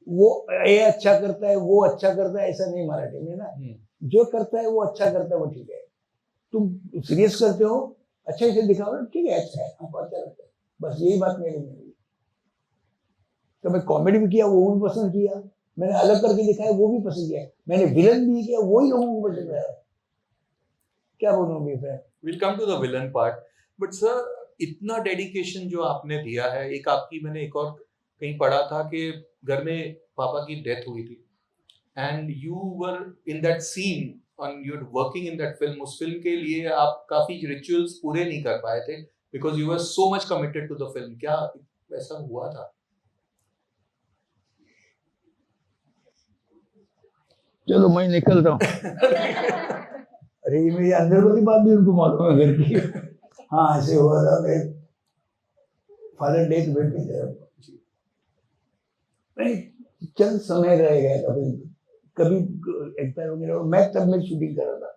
वो ये अच्छा करता है, वो अच्छा करता है, ऐसा नहीं मराठी में ना। जो करता है वो अच्छा करता है, वो ठीक है। तुम सीरियस करते हो, अच्छा इसे दिखाओ ना, ठीक है, अच्छा है, हमको अच्छा लगता है, बस यही बात मेरी में हुई। तो मैं कॉमेडी भी किया, वो भी पसंद किया, मैंने अलग करके दिखाया, वो भी पसंद किया, मैंने विलन भी किया, वही लोगों को पसंद आया। क्या बोलूंगी मैं? Will come to the villain part, but sir इतना डेडिकेशन जो आपने दिया है, एक आपकी मैंने एक और कहीं पढ़ा था कि घर में पापा की डेथ हुई थी and you were in that scene on your working in that film. उस फिल्म के लिए आप काफी रिचुअल्स पूरे नहीं कर पाए थे because you were so much committed to the film. क्या ऐसा हुआ था? चलो मैं निकल रहा हूँ। अरे ये मेरी अंदर वाली बात भी उनको मालूम है घर की। हाँ ऐसे हुआ था, मेरे फादर डेथ हुए थे। नहीं, चंद समय रह गया, कभी कभी एक्सपायर हो गया। मैं तब मैं शूटिंग कर रहा था,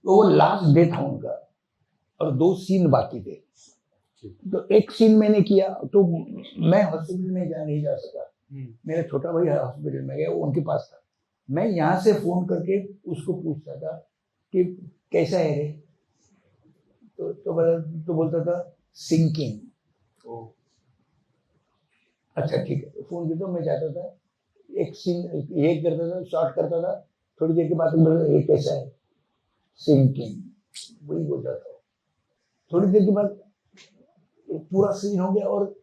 तो वो लास्ट डे था उनका और 2 सीन बाकी थे। तो एक सीन मैंने किया, तो मैं हॉस्पिटल में नहीं जा सका। मेरा छोटा भाई हॉस्पिटल में गया, वो उनके पास था। मैं यहाँ से फोन करके उसको पूछता था कि कैसा है रे, तो बोलता था सिंकिंग। अच्छा ठीक है, फोन किया तो मैं जाता था, एक सीन ये करता था, शॉट करता था, थोड़ी देर के बाद ये कैसा है, सिंकिंग, वही बोलता था। थोड़ी देर के बाद पूरा सीन हो गया और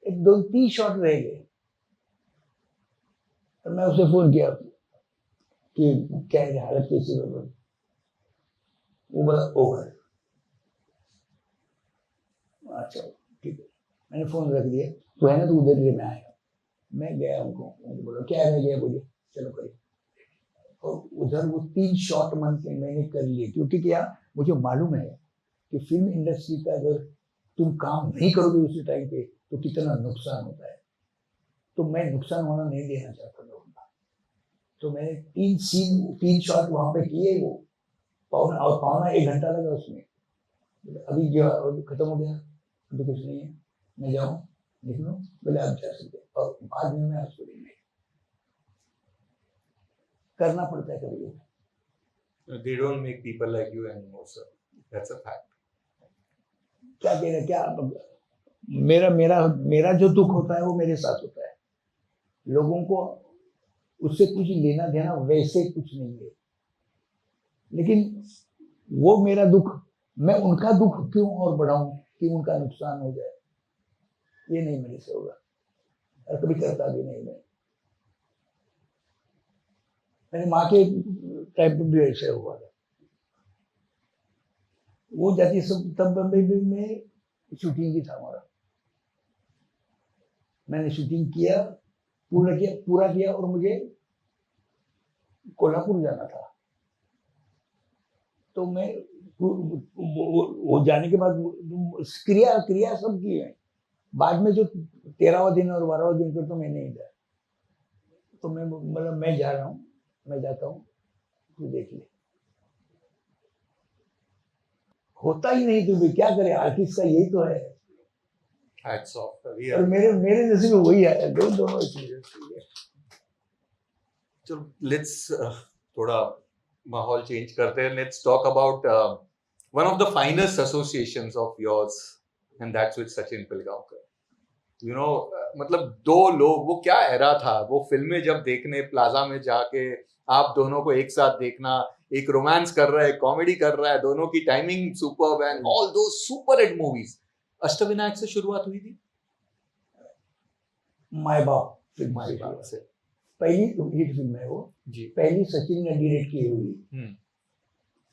1-2-3 शॉट रह गए, और मैं उसे फोन किया कि क्या है हालत कैसी है, वो बोला ओवर। अच्छा ठीक है, मैंने फोन रख दिया, तो है ना, तो उधर से मैं आया, मैं गया उनको बोला क्या है, गया, बोले चलो करिए। और उधर वो 3 शॉट मैंने कर लिए, क्योंकि क्या मुझे मालूम है कि फिल्म इंडस्ट्री का अगर तुम काम नहीं करोगे उसी टाइम पे तो कितना नुकसान होता है। तो मैं नुकसान होना नहीं देना चाहता लोगों का, तो मैंने 3 शॉट वहां पे किए। वो पौना 1 घंटा लगा उसमें। अभी जो खत्म हो गया, अभी कुछ नहीं है, मैं जाऊँ लिख लो, बोले आप जा सकते। और बाद में मैं हॉस्पिटल में करना पड़ता है कभी। They don't make people like you anymore, sir. That's a fact. क्या कह रहे, क्या मेरा मेरा मेरा जो दुख होता है वो मेरे साथ होता है, लोगों को उससे कुछ लेना देना वैसे कुछ नहीं है, लेकिन वो मेरा दुख, मैं उनका दुख क्यों और बढ़ाऊं कि उनका नुकसान हो जाए, ये नहीं मेरे से होगा और कभी करता भी नहीं। मेरी माँ के टाइप भी ऐसे हुआ था, वो जाती सब, तब बम्बई में शूटिंग की था हमारा, मैंने शूटिंग किया, पूरा किया और मुझे कोल्हापुर जाना था। तो मैं वो जाने के बाद क्रिया सब की है, बाद में जो 13वां दिन और 12वां दिन पर तो मैं नहीं गया। तो मैं मतलब मैं जा रहा हूँ, मैं जाता हूँ, तू देख ले। होता ही नहीं, तू भी क्या करे, आर्टिस्ट का यही तो है। Hats off. और मेरे जैसे भी वही है, दोनों चलो लेट्स थोड़ा माहौल चेंज करते हैं। Let's talk about one of the finest associations of yours and that's with Sachin Pilgaonkar. You know मतलब 2 लोग, वो क्या एरा था, वो फिल्में जब देखने प्लाजा में जाके आप दोनों को एक साथ देखना, एक रोमांस कर रहा है, कॉमेडी कर रहा है, दोनों की टाइमिंग सुपर्ब एंड ऑल दो सुपर हिट मूवीज। अष्टविनायक से शुरुआत हुई थी, माय बाप से पहली हिट फिल्म है वो जी, पहली सचिन ने डायरेक्ट की हुई,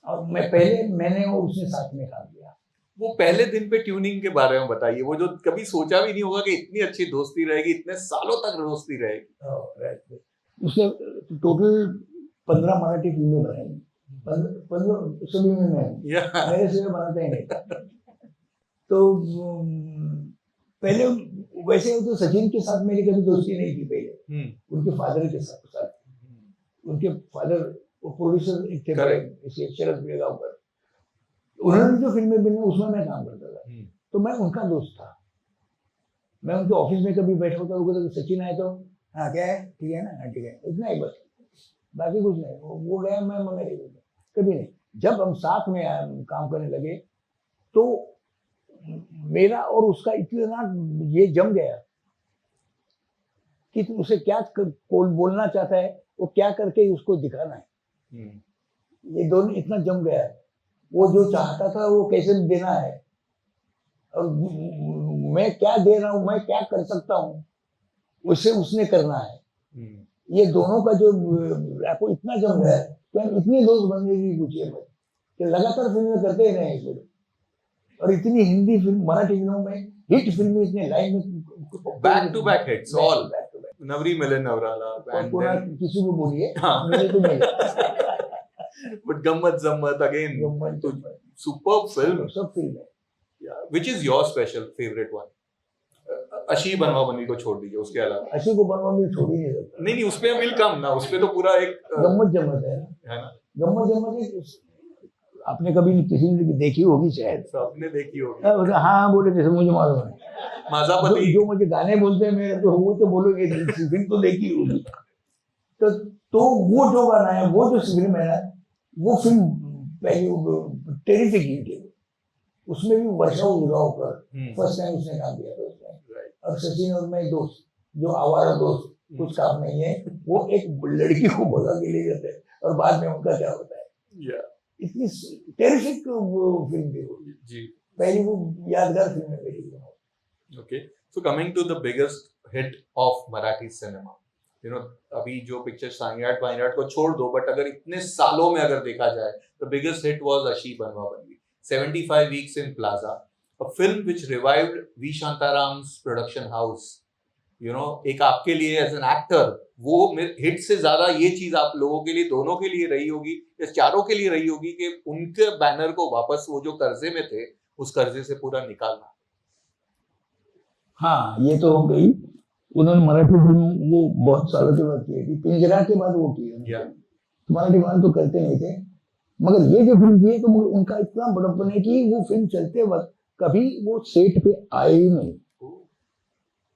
और मैंने वो उसने साथ में काम किया। वो पहले दिन पे ट्यूनिंग के बारे में बताइए, वो जो कभी सोचा भी नहीं होगा कि इतनी अच्छी दोस्ती रहेगी, इतने सालों तक दोस्ती रहेगी। उसने टोटल 15 मराठी फिल्में बनाई, 15 सभी में मैं मेरे से बनाते ही नहीं। तो पहले वैसे तो सचिन के साथ मेरी कभी दोस्ती नहीं थी पहले, उनके फादर के साथ उनके फादर प्रोड्यूसर थे शरद बेगावकर, उन्होंने जो फिल्में बनी उसमें मैं काम करता था, तो मैं उनका दोस्त था। मैं उनके ऑफिस में कभी बैठा होता तो सचिन आए तो हाँ क्या है, ठीक है ना, हाँ ठीक है, इतना ही बस, बाकी कुछ नहीं। वो गया, मैं मेरे कभी नहीं। जब हम साथ में काम करने लगे तो मेरा और उसका इतना ये जम गया कि तू उसे क्या बोलना चाहता है, वो क्या करके उसको दिखाना है, ये दोनों इतना जम गया है। वो जो चाहता था वो कैसे देना है, और मैं क्या दे रहा हूँ, मैं क्या कर सकता हूँ, उसे उसने करना है। ये दोनों का जो आपको इतना जम गया है कि हम इतने दोस्त बन गए कि पूछिए मत, कि लगातार फिल्में करते ही रहे। और इतनी हिंदी फिल्म, मराठी फिल्मों में हिट फिल्में इतने लाइन में back to back hits all, Navri Mile नवराला, किसी को बोलिए, मिले तो मिले। बट गम्मत जम्मत अगेन, सुपर्ब फिल्म, सब फिल्म है। Which is your special favourite one? अशी बनवा बनी को छोड़ दीजिए, उसके अलावा अशी को बनवा भी छोड़ ही नहीं सकता। नहीं उसपे विल कम ना, उसपे तो पूरा एक गम्मत जम्मत है ना, गम्मत जम्मत आपने कभी किसी ने देखी होगी शायद, सबने देखी होगी। हाँ बोले जैसे मुझे मालूम है, माजापति जो मुझे गाने बोलते हैं मेरे, तो वो तो बोलोगे फिल्म तो देखी होगी। तो वो जो गाना है, वो जो फिल्म है ना, वो फिल्म पहले टेरिफिक हिट है। उसमें भी वर्षा उजगावकर फर्स्ट टाइम उसने काम किया था उसमें, और सचिन और मैं दोस्त, जो आवारा दोस्त, कुछ काम नहीं है, वो एक लड़की को भगा के ले जाते हैं और बाद में उनका क्या होता है। इतनी टेरिफिक फिल्म थी वो जी, पहली वो यादगार फिल्म है मेरी। Okay, so coming to the biggest hit of Marathi cinema, you know, अभी जो पिक्चर सांगियाट वाइनाट को छोड़ दो, बट अगर इतने सालों में अगर देखा जाए, द बिगेस्ट हिट वाज अशी बनवा बनी, 75 weeks in Plaza, a film which revived V Shantaram's production house. You know, एक आपके लिए एज एन एक्टर वो हिट से ज्यादा ये चीज आप लोगों के लिए, दोनों के लिए रही होगी, या चारों के लिए रही होगी, कि उनके बैनर को वापस, वो जो कर्जे में थे उस कर्जे से पूरा निकालना। हाँ, ये तो हो गई। उन्होंने मराठी फिल्म वो बहुत सालों के बाद की थी, पिंजरा के बाद वो की। मराठी फिल्म तो करते नहीं थे, मगर ये जो फिल्म की है तो उनका इतना बड़प्पन है कि वो फिल्म चलते वक्त कभी वो सेट पे आए ही नहीं।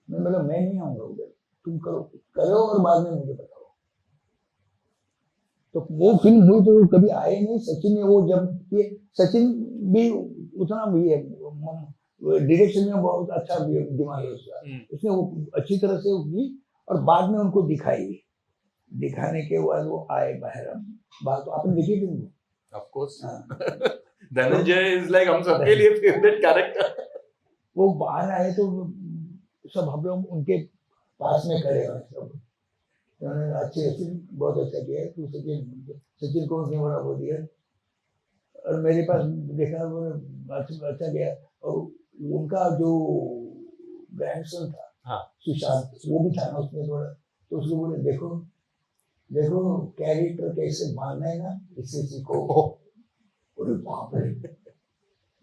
मैं नहीं आऊंगा उधर, तुम करो और बाद में मुझे बताओ। तो वो फिल्म हुई तो कभी आए नहीं। सचिन ने वो जब ये, सचिन भी उतना भी है, डायरेक्शन में बहुत अच्छा दिमाग है उसका, उसने वो अच्छी तरह से की और बाद में उनको दिखाने के बाद वो आए बाहर। बात तो आपने देखी film, of course Dhananjay is like हम सबके लिए फेवरेट कैरेक्टर। वो बाहर आए तो सब हम लोग उनके पास में खड़े हैं, सब उन्होंने अच्छे बहुत अच्छा किया है। सचिन को उसने बड़ा बोल दिया और मेरे पास देखा, अच्छा किया। और उनका जो ग्रैंडसन था, हाँ, सुशांत, वो भी था ना उसमें थोड़ा, तो उसको बोले देखो कैरेक्टर कैसे मानना है ना, इससे सीखो। अरे बाप रे,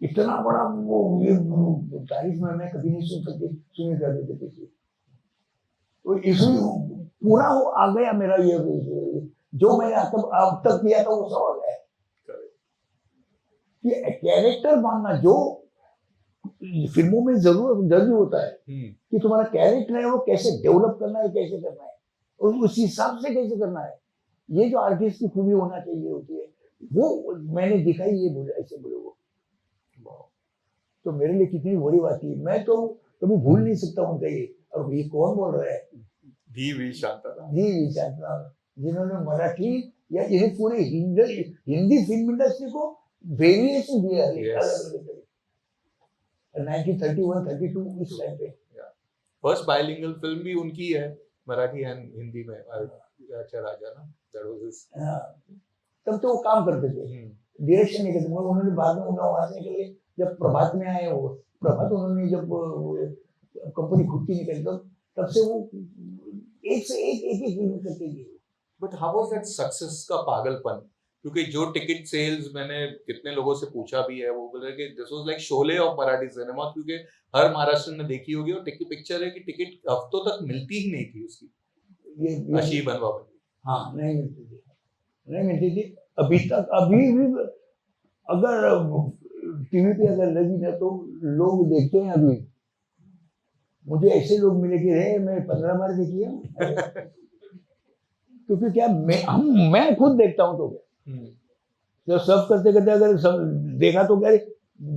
इतना बड़ा वो ये तारीफ में कभी नहीं सुनी कर देते किसी। तो इसमें पूरा वो आ गया मेरा ये जो मैंने अब तक किया था वो सब आ गया कि कैरेक्टर मानना जो फिल्मों में जरूरी होता है कि तुम्हारा कैरेक्टर है वो कैसे डेवलप करना है, कैसे करना है और उस हिसाब से कैसे करना है। ये जो आर्टिस्ट की खूबी होना चाहिए होती है, वो मैंने दिखाई। ये बोले ऐसे बोले वो, तो मेरे लिए कितनी बड़ी बात थी। मैं तो कभी भूल नहीं सकता उनका ये। और ये कौन बोल रहा है? वी शांताराम, जिन्होंने मराठी या ये पूरे हिंदी फिल्म इंडस्ट्री को वेरिएशन दिया है। 1931-32 इस टाइम पे फर्स्ट बाइलिंगुअल फिल्म भी उनकी है, मराठी एंड हिंदी में। अच्छा राजा ना, दैट वाज हिज। तब तो वो काम करते थे, डायरेक्शन नहीं करते। उन्होंने बाद में वहां से निकले, जब प्रभात में आए, वो प्रभात उन्होंने जब कंपनी खुद की निकली तब से वो एक से एक फिल्म करते गए। But how was that success का पागलपन? क्योंकि जो टिकट सेल्स मैंने कितने लोगों से पूछा भी है, वो बोल रहे कि this was like Sholay of Marathi cinema, क्योंकि हर महाराष्ट्र ने देखी होगी और टिकट पिक्चर है कि टिकट हफ्तों तक मिलती ही नहीं थी उसकी। ये अशी बनवा बनी। हाँ, नहीं मिलती थी, नहीं मिलती थी अभी तक। अभी भी अगर टीवी पे अगर लगी ना तो लोग देखते हैं अभी। मुझे ऐसे लोग मिले कि रे मैं 15 बार देखी है। क्योंकि क्या मैं खुद देखता हूँ तो जब सर्व करते करते अगर देखा तो क्या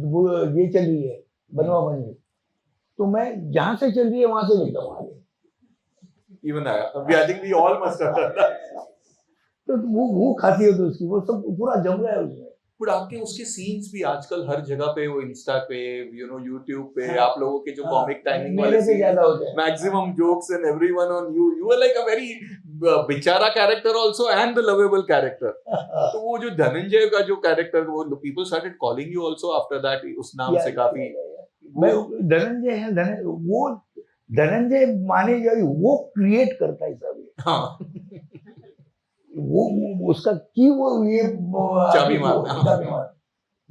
वो ये चल रही है बनवा बनी, तो मैं जहां से चल रही है वहां से देखता हूँ आगे। Even I think we all must have done that. तो वो खासियत है उसकी, वो सब पूरा जम गया है उसमें। बट आपके उसके सीन्स भी आजकल हर जगह पे, वो इंस्टा पे, यूट्यूब पे, हाँ, आप लोगों के जो कॉमिक टाइमिंग मेरे वाले पे ज्यादा होते हैं। Maximum jokes and everyone on you, you are like a very बेचारा character also and the lovable character. तो वो जो धनंजय का जो कैरेक्टर, वो people started calling you also after that उस नाम से काफी। मैं धनंजय है, वो धनंजय माने जाए, वो क्रिएट करता है सब। हाँ, वो उसका की वो ये चाबी मारना।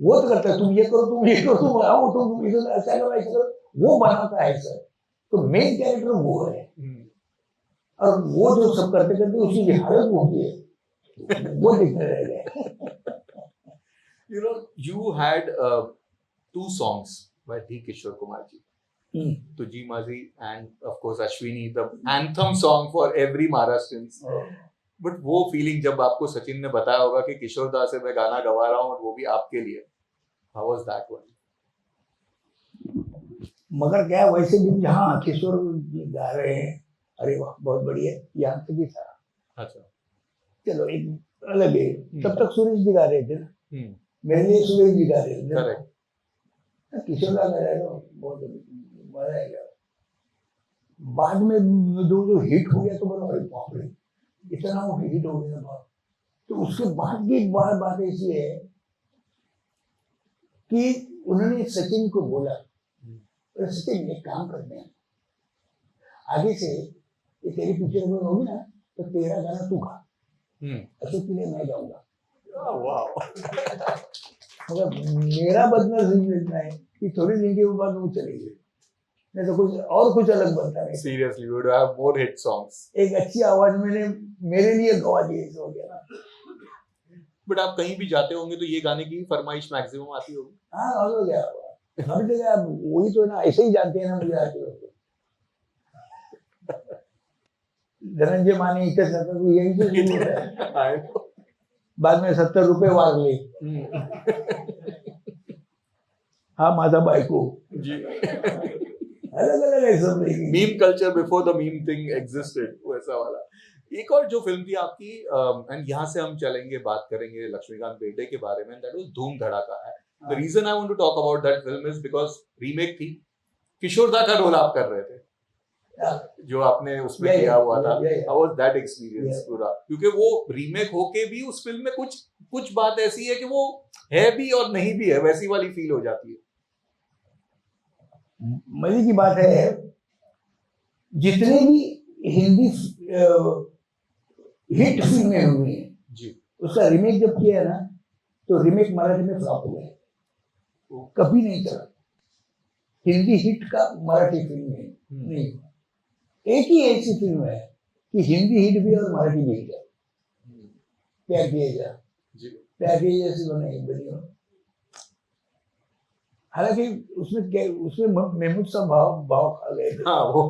वो तो करता है, तुम ये करो, तुम ये करो, तुम आओ, तुम इधर ऐसा करो, ऐसा करो, वो बनाता है सर। तो मेन कैरेक्टर वो है, और वो जो सब करते करते उसकी जो हालत होती है वो दिखने रह गए। You had two songs by D. Kishore Kumar ji. Tuji Mazi and of course Ashwini, the anthem song for every Maharashtrians. But वो फीलिंग जब आपको सचिन ने बताया होगा कि किशोर दा से मैं गाना गवा रहा हूँ और वो भी आपके लिए, हाउ वाज दैट वन? मगर क्या वैसे भी हाँ किशोर गा रहे हैं, अरे वाह बहुत बढ़िया, यहाँ से भी था। अच्छा, चलो एक अलग है। तब तक सुरेश जी गा रहे थे ना, मेरे लिए सुरेश जी गा रहे थे। करेक्ट। किशोर दा गा रहे थे, बहुत मजा आएगा। बाद में जो हिट हो गया तो बोला अरे बाप रे, इतना वो हिट हो गया बात। तो उसके बाद की एक बात ऐसी है कि उन्होंने सचिन को बोला, सचिन एक काम करते हैं, आगे से ये तेरी पिक्चर में होगी ना तो तेरा गाना तू गा, अशोक के लिए मैं गाऊंगा। मगर मेरा बदनसीब इतना है कि थोड़ी दिन के बाद वो चले गए, नहीं तो कुछ अलग बनता है। Seriously, we would have more hit songs. एक अच्छी आवाज मैंने मेरे लिए गवा दी, ऐसा हो गया ना। बट आप कहीं भी जाते होंगे तो ये गाने की फरमाइश मैक्सिमम आती होगी। हाँ, हो गया हर जगह। अब वही तो ना, ऐसे ही जानते हैं ना मुझे आते लोग। धनंजय माने इतने सत्तर को यही से शुरू होता है, बाद में 70 रुपए वार ले। हाँ माझा बायको जी। अलग अलग है सब। Meme culture before the meme thing existed, वैसा वाला। एक और जो फिल्म थी आपकी, एंड यहाँ से हम चलेंगे, बात करेंगे लक्ष्मीकांत बेर्डे के बारे में, दैट वाज धूम धड़ाका है। The reason I want to talk about that film is because remake थी, किशोर दा का रोल आप कर रहे थे, जो आपने उसमें किया हुआ था। हाउ वाज दैट एक्सपीरियंस पूरा? क्योंकि वो रीमेक होके भी उस फिल्म में कुछ बात ऐसी है कि वो है भी और नहीं भी है, वैसी वाली फील हो जाती है। मजे की बात है, जितने भी हिंदी हिट फिल्में हुई हैं जी, उसका रीमेक जब किया ना तो रीमेक मराठी में फ्लॉप हो गया, कभी नहीं चला। हिंदी हिट का मराठी फिल्म में नहीं। एक ही ऐसी फिल्म है कि हिंदी हिट भी और मराठी भी हिट है, प्यार किया जा। प्यार किया जैसी बनी हो। हालांकि उसमें महमूद साहब भाव खा गए थे। हाँ, वो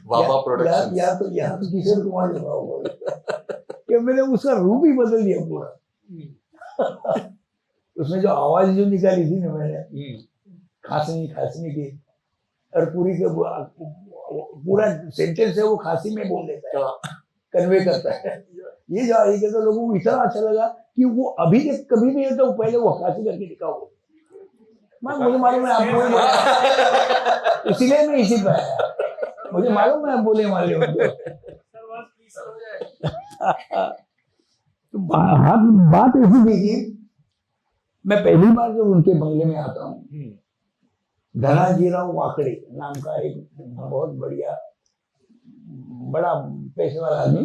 वावा प्रोडक्शंस। या तो किशोर कुमार ने भाव खा गए कि मैंने उसका रूप ही बदल दिया पूरा। उसमें जो आवाज जो निकाली थी ना मैंने, खांसनी की, और पूरा सेंटेंस है वो खांसी में बोल देता है, कन्वे करता है। ये जो आई तो लोगों को इतना अच्छा लगा कि वो अभी तक कभी नहीं होता, वो पहले वो खांसी करके दिखाओ। मुझे मालूम है आप बोले, इसीलिए मैं इसी पे आया। मुझे मालूम है आप बोले वाले हो। तो बात ऐसी थी कि मैं पहली बार जब उनके बंगले में आता हूँ, धनाजीराव वाकड़े नाम का एक बहुत बढ़िया बड़ा पैसे वाला आदमी,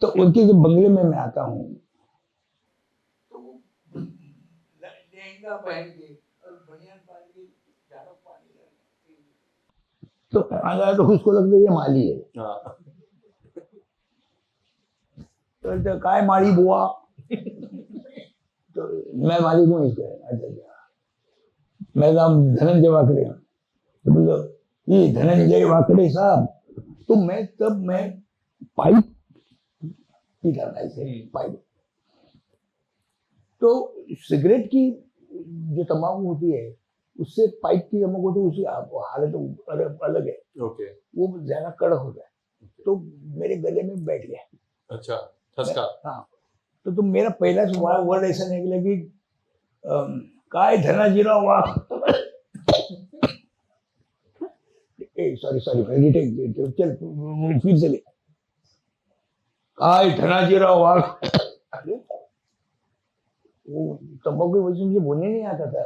तो उनके जो बंगले में मैं आता हूँ तो वो लहंगा पहन के और बनियान पहन के झाड़ू पानी तो आया तो उसको लगता है ये माली है। हाँ। तो काय माली बुआ तो मैं मालिक हूँ इसका। अच्छा मेरा नाम धनंजय वाकड़े है। तो बोलो ये धनंजय वाकड़े साहब तो मैं पाइप पीता था इसे पाइप। तो सिगरेट की जो तंबाकू होती है उससे पाइप की तंबाकू होती है उसकी हालत अलग है। ओके। वो ज्यादा कड़क होता है तो मेरे गले में बैठ गया। अच्छा ठसका। हाँ तो मेरा पहला वर्ड ऐसा निकला कि काय धनाजीराव वाह सॉरी चल फिर से ले काय धनाजीराव वाह। वो तंबाकू की वजह से मुझे बोलने नहीं आता था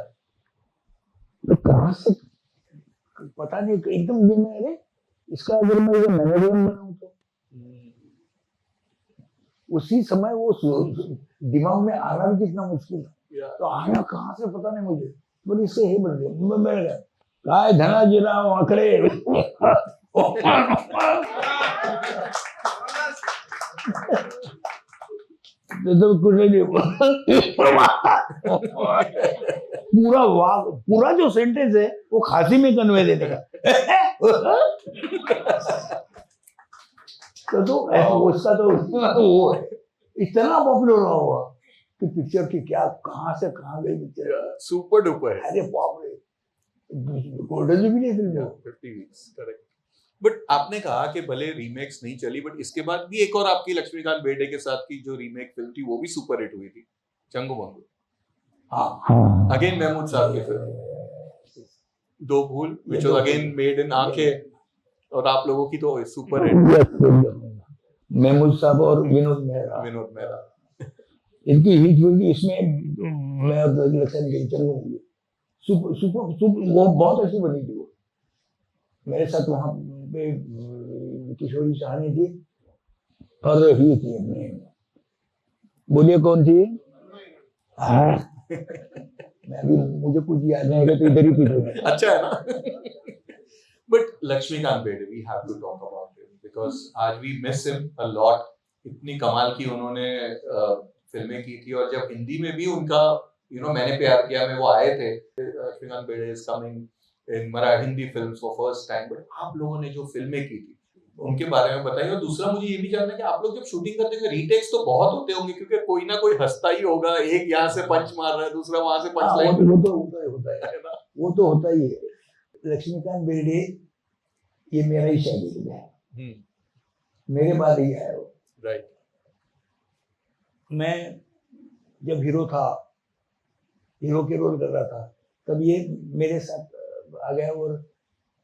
तो कहाँ से पता नहीं एकदम दिन में अरे इसका अगर मैं मैनेजर बनाऊं तो उसी समय वो दिमाग में आना भी कितना मुश्किल था। तो आया कहाँ से पता नहीं मुझे बोले इससे ही बन गया मैं काय धनाजीराव आंकड़े तो कुछ नहीं पूरा जो सेंटेंस है वो खांसी में कन्वे देने का। तो उसका तो वो है इतना पॉपुलर हुआ कि पिक्चर की क्या कहाँ से कहाँ गई पिक्चर सुपर डुपर है। अरे बाप रे golden jubilee film 50 weeks correct. But आपने कहा कि भले रीमेक्स नहीं चली बट इसके बाद भी एक और आपकी लक्ष्मीकांत बेर्डे के साथ की जो रीमेक फिल्म थी वो भी सुपर हिट हुई थी चंगू मंगू। हाँ अगेन महमूद साहब की फिल्म दो भूल which was again made in आंखें और आप लोगों की तो सुपर हिट। महमूद साहब और विनोद मेहरा इनकी हिट हुई इसमें मैं लक्षण के चंगू सुपर वो बहुत अच्छी बनी थी। वो मेरे साथ वहाँ पे किशोरी सहानी थी और ही थी अपने बोलिए कौन थी। हाँ मैं अभी मुझे कुछ याद नहीं है तो इधर ही पीछे अच्छा है ना। But Laxmikant Berde we have to talk about him because आज we miss him a lot. इतनी कमाल की उन्होंने फिल्में की थी और जब हिंदी में भी उनका मैंने प्यार किया में वो आए थे Laxmikant Berde is coming in Marathi Hindi films for first time. But आप लोगों ने जो फिल्में की थी उनके बारे में बताइए। और दूसरा मुझे ये भी जानना है कि आप लोग जब शूटिंग करते होंगे रीटेक्स तो बहुत होते होंगे क्योंकि कोई ना कोई हंसता ही होगा। एक यहाँ से पंच मार रहा है दूसरा वहां से पंच लाइन। वो तो होता ही है। लक्ष्मीकांत बेर्डे ये मेरा ही शागिर्द है मेरे बाद ही आया वो। राइट। मैं जब हीरो के रोल कर रहा था तब ये मेरे साथ आ गया और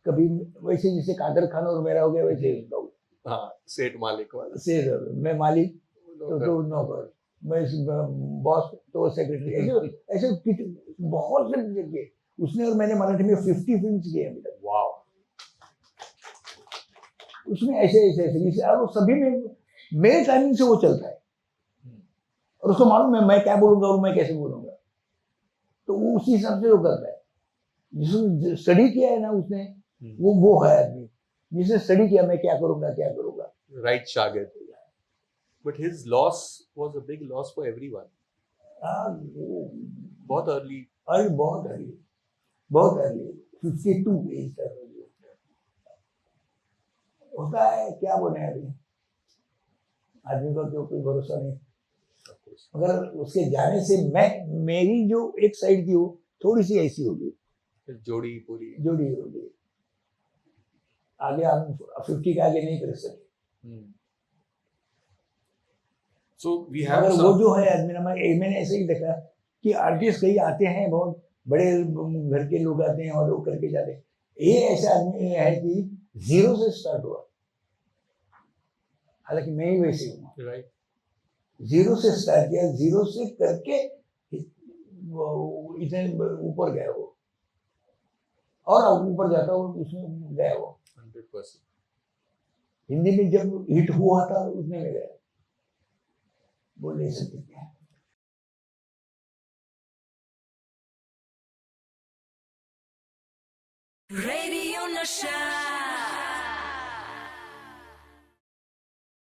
कभी वैसे जैसे कादर खान और मेरा हो गया वैसे हाँ सेठ मालिक वाला सेठ मैं मालिक तो नौकर मैं बॉस तो सेक्रेटरी ऐसे बहुत से किए उसने और मैंने मराठी में 50 फिल्म किए अभी तक। वाओ। उसमें ऐसे और सभी में मेरे टाइमिंग से वो चलता है और उसको मालूम है मैं क्या बोलूंगा और मैं कैसे बोलूंगा तो वो उसी हिसाब से वो करता है। जिसने स्टडी किया है ना उसने वो है आदमी जिसने स्टडी किया मैं क्या करूंगा राइट शागिर्द। But his loss was a big loss for everyone. बहुत अर्ली बहुत अर्ली 52 एज तक होता है क्या बोले अभी आदमी को तो कोई भरोसा नहीं। मगर उसके जाने से मेरी जो एक साइड थी वो थोड़ी सी ऐसी हो गई जोड़ी हो गई आगे हम 50 के आगे नहीं कर सकते। So we have मगर वो जो है आदमी मैंने ऐसे ही देखा कि आर्टिस्ट कई आते हैं बहुत बड़े घर के लोग आते हैं और वो करके जाते हैं। ये ऐसा आदमी है कि जीरो से स्टार्ट हुआ हालांकि मैं ही वैसे हूँ राइट। जीरो से स्टार्ट किया जीरो से करके इतने ऊपर गया वो और ऊपर जाता वो उसमें गया वो 100%। हिंदी में जब हिट हुआ था उतने में गया वो ले सकते हैं। Radio Nasha.